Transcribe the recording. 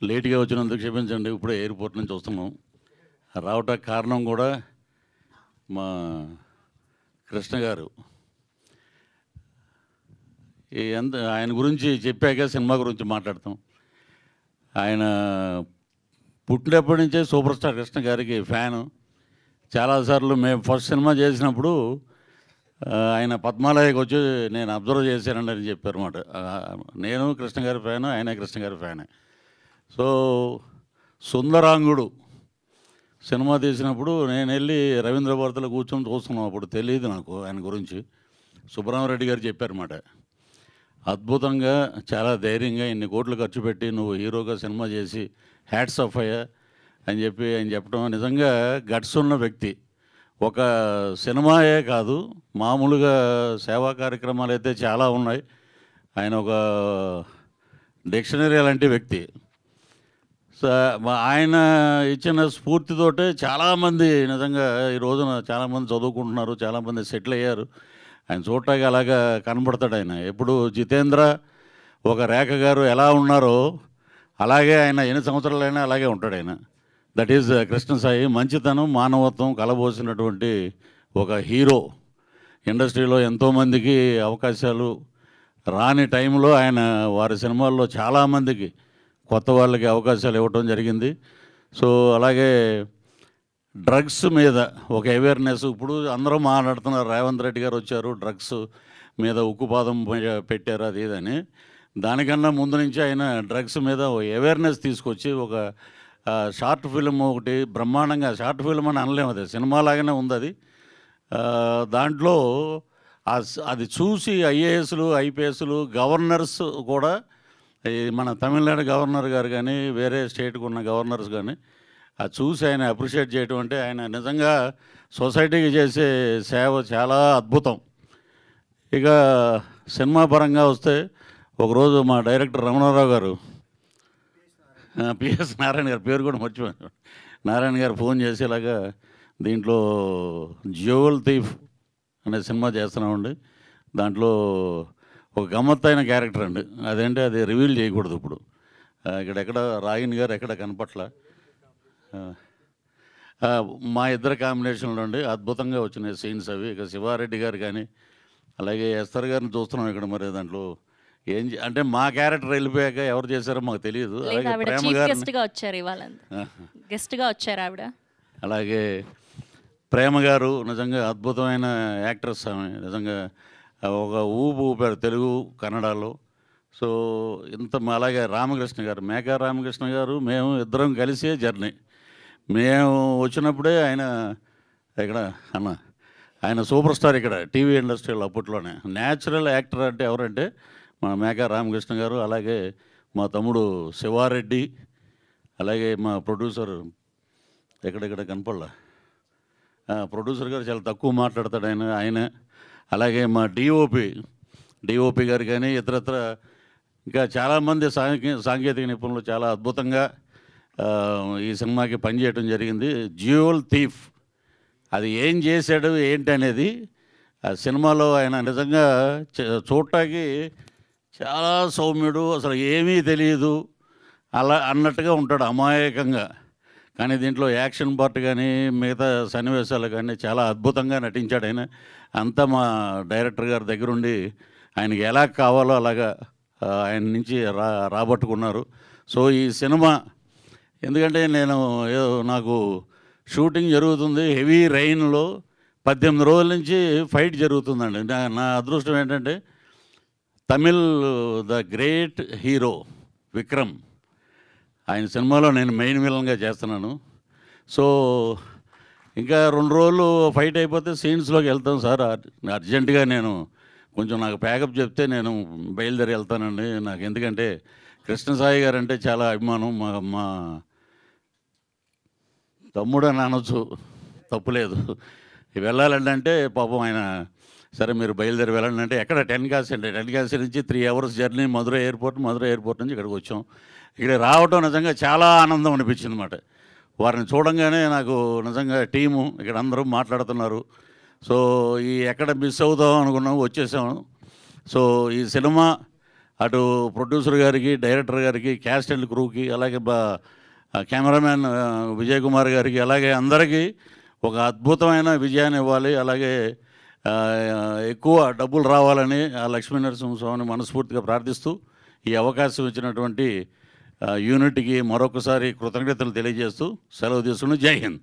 లేట్గా వచ్చినందుకు క్షమించండి. ఇప్పుడే ఎయిర్పోర్ట్ నుంచి వస్తున్నాం. రావటానికి కారణం కూడా మా కృష్ణ గారు. ఆయన గురించి చెప్పాక సినిమా గురించి మాట్లాడతాం. ఆయన పుట్టినప్పటి నుంచే సూపర్ స్టార్ కృష్ణ గారికి ఫ్యాను. చాలాసార్లు మేము ఫస్ట్ సినిమా చేసినప్పుడు ఆయన పద్మాలయకి వచ్చి నేను అబ్జర్వ్ చేశానండి అని చెప్పారు అన్నమాట. నేను కృష్ణ గారి ఫ్యాను, ఆయన కృష్ణ గారి ఫ్యానే. సో సుందరాంగుడు సినిమా తీసినప్పుడు నేను వెళ్ళి రవీంద్ర భారతిలో కూర్చొని చూస్తున్నాం. అప్పుడు తెలియదు నాకు ఆయన గురించి. సుబ్రహ్మరెడ్డి గారు చెప్పారన్నమాట. అద్భుతంగా, చాలా ధైర్యంగా ఇన్ని కోట్లు ఖర్చు పెట్టి నువ్వు హీరోగా సినిమా చేసి హ్యాట్స్ ఆఫ్ అయ్యా అని చెప్పి ఆయన చెప్పడం నిజంగా గట్స్ ఉన్న వ్యక్తి. ఒక సినిమాయే కాదు, మామూలుగా సేవా కార్యక్రమాలు అయితే చాలా ఉన్నాయి. ఆయన ఒక డిక్షనరీ లాంటి వ్యక్తి. ఆయన ఇచ్చిన స్ఫూర్తితోటే చాలామంది నిజంగా ఈ రోజున చాలామంది చదువుకుంటున్నారు, చాలామంది సెటిల్ అయ్యారు. ఆయన చూడటానికి అలాగా కనబడతాడు. ఆయన ఎప్పుడు జితేంద్ర, ఒక రేఖ గారు ఎలా ఉన్నారో అలాగే ఆయన ఎన్ని సంవత్సరాలైనా అలాగే ఉంటాడు. ఆయన దట్ ఈజ్ కృష్ణ సాయి. మంచితనం, మానవత్వం కలబోసినటువంటి ఒక హీరో. ఇండస్ట్రీలో ఎంతోమందికి అవకాశాలు రాని టైంలో ఆయన వారి సినిమాల్లో చాలామందికి కొత్త వాళ్ళకి అవకాశాలు ఇవ్వటం జరిగింది. సో అలాగే డ్రగ్స్ మీద ఒక అవేర్నెస్ ఇప్పుడు అందరూ మాట్లాడుతున్నారు. రేవంత్ రెడ్డి గారు వచ్చారు, డ్రగ్స్ మీద ఉక్కుపాదం పెట్టారు అది ఇదని. దానికన్నా ముందు నుంచి ఆయన డ్రగ్స్ మీద అవేర్నెస్ తీసుకొచ్చి ఒక షార్ట్ ఫిల్మ్ ఒకటి బ్రహ్మాండంగా, షార్ట్ ఫిల్మ్ అని అనలేము, అది సినిమా లాగానే ఉంది అది. దాంట్లో అది చూసి ఐఏఎస్లు, ఐపీఎస్లు, గవర్నర్స్ కూడా, మన తమిళనాడు గవర్నర్ గారు కానీ వేరే స్టేట్కి ఉన్న గవర్నర్స్ కానీ అది చూసి ఆయన అప్రిషియేట్ చేయడం అంటే ఆయన నిజంగా సొసైటీకి చేసే సేవ చాలా అద్భుతం. ఇక సినిమా పరంగా వస్తే ఒకరోజు మా డైరెక్టర్ రమణారావు గారు, పిఎస్ నారాయణ గారు, పేరు కూడా మర్చిపోయాను, నారాయణ గారు ఫోన్ చేసేలాగా దీంట్లో జ్యువెల్ థీఫ్ అనే సినిమా చేస్తున్నామండి. దాంట్లో ఒక గమ్మత్తైన క్యారెక్టర్ అండి. అదేంటి అది రివీల్ చేయకూడదు ఇప్పుడు. ఎక్కడ రాగిణి గారు ఎక్కడ కనపట్ల. మా ఇద్దరు కాంబినేషన్లో అండి అద్భుతంగా వచ్చినాయి సీన్స్ అవి. ఇక శివారెడ్డి గారు కానీ అలాగే ఎస్తర్ గారిని చూస్తున్నాం ఇక్కడ. మరి దాంట్లో ఏం అంటే మా క్యారెక్టర్ వెళ్ళిపోయాక ఎవరు చేశారో మాకు తెలియదు. అలాగే ప్రేమ గారు, అలాగే ప్రేమ గారు నిజంగా అద్భుతమైన యాక్ట్రెస్. ఆమె నిజంగా ఒక ఊపారు తెలుగు కన్నడలో. సో ఇంత అలాగే రామకృష్ణ గారు, మేఘా రామకృష్ణ గారు, మేము ఇద్దరం కలిసే జర్నీ. మేము వచ్చినప్పుడే ఆయన ఇక్కడ ఆయన సూపర్ స్టార్ ఇక్కడ టీవీ ఇండస్ట్రీలో అప్పట్లోనే. న్యాచురల్ యాక్టర్ అంటే ఎవరంటే మా మేఘా రామకృష్ణ గారు, అలాగే మా తమ్ముడు శివారెడ్డి, అలాగే మా ప్రొడ్యూసర్ ఎక్కడెక్కడ కనపడలా, ప్రొడ్యూసర్ గారు చాలా తక్కువ మాట్లాడతాడు ఆయన. అలాగే మా డిఓపి గారు కానీ ఇతరత్ర ఇంకా చాలామంది సాంకేతిక నిపుణులు చాలా అద్భుతంగా ఈ సినిమాకి పనిచేయడం జరిగింది. జ్యువెల్ థీఫ్ అది ఏం చేశాడు ఏంటి అనేది ఆ సినిమాలో ఆయన నిజంగా చూడటానికి చాలా సౌమ్యుడు, అసలు ఏమీ తెలియదు అలా అన్నట్టుగా ఉంటాడు, అమాయకంగా. కానీ దీంట్లో యాక్షన్ పార్ట్ కానీ మిగతా సన్నివేశాలు కానీ చాలా అద్భుతంగా నటించాడు ఆయన. అంతా మా డైరెక్టర్ గారి దగ్గరుండి ఆయనకి ఎలా కావాలో అలాగా ఆయన నుంచి రాబట్టుకున్నారు. సో ఈ సినిమా ఎందుకంటే నాకు షూటింగ్ జరుగుతుంది హెవీ రైన్లో, 18 రోజుల నుంచి ఫైట్ జరుగుతుందండి. నా అదృష్టం ఏంటంటే Tamil the great hero Vikram, ఆయన సినిమాలో నేను మెయిన్ విలన్గా చేస్తున్నాను. సో ఇంకా 2 రోజులు ఫైట్ అయిపోతే సీన్స్లోకి వెళ్తాం సార్. అర్జెంటుగా కొంచెం నాకు ప్యాకప్ చెప్తే నేను బయలుదేరి వెళ్తానండి. నాకు ఎందుకంటే కృష్ణ సాయి గారు అంటే చాలా అభిమానం. మా తమ్ముడు అని అనొచ్చు, తప్పులేదు. వెళ్ళాలంటే పాపం ఆయన సరే మీరు బయలుదేరి వెళ్ళండి అంటే ఎక్కడ టెన్కాసి నుంచి 3 అవర్స్ జర్నీ మధురై ఎయిర్పోర్ట్ నుంచి ఇక్కడికి వచ్చాం. ఇక్కడ రావటం నిజంగా చాలా ఆనందం అనిపించింది అన్నమాట. వారిని చూడంగానే నాకు నిజంగా టీము ఇక్కడ అందరూ మాట్లాడుతున్నారు. సో ఎక్కడ మిస్ అవుతాం అనుకున్నాం, వచ్చేసాము. సో ఈ సినిమా అటు ప్రొడ్యూసర్ గారికి, డైరెక్టర్ గారికి, క్యాస్ట్ అండ్ క్రూకి, అలాగే కెమెరామ్యాన్ విజయ్ కుమార్ గారికి, అలాగే అందరికీ ఒక అద్భుతమైన విజయాన్ని ఇవ్వాలి. అలాగే ఎక్కువ డబ్బులు రావాలని ఆ లక్ష్మీ నరసింహస్వామిని మనస్ఫూర్తిగా ప్రార్థిస్తూ ఈ అవకాశం ఇచ్చినటువంటి యూనిట్కి మరొకసారి కృతజ్ఞతలు తెలియజేస్తూ సెలవు తీసుకుని జై హింద్.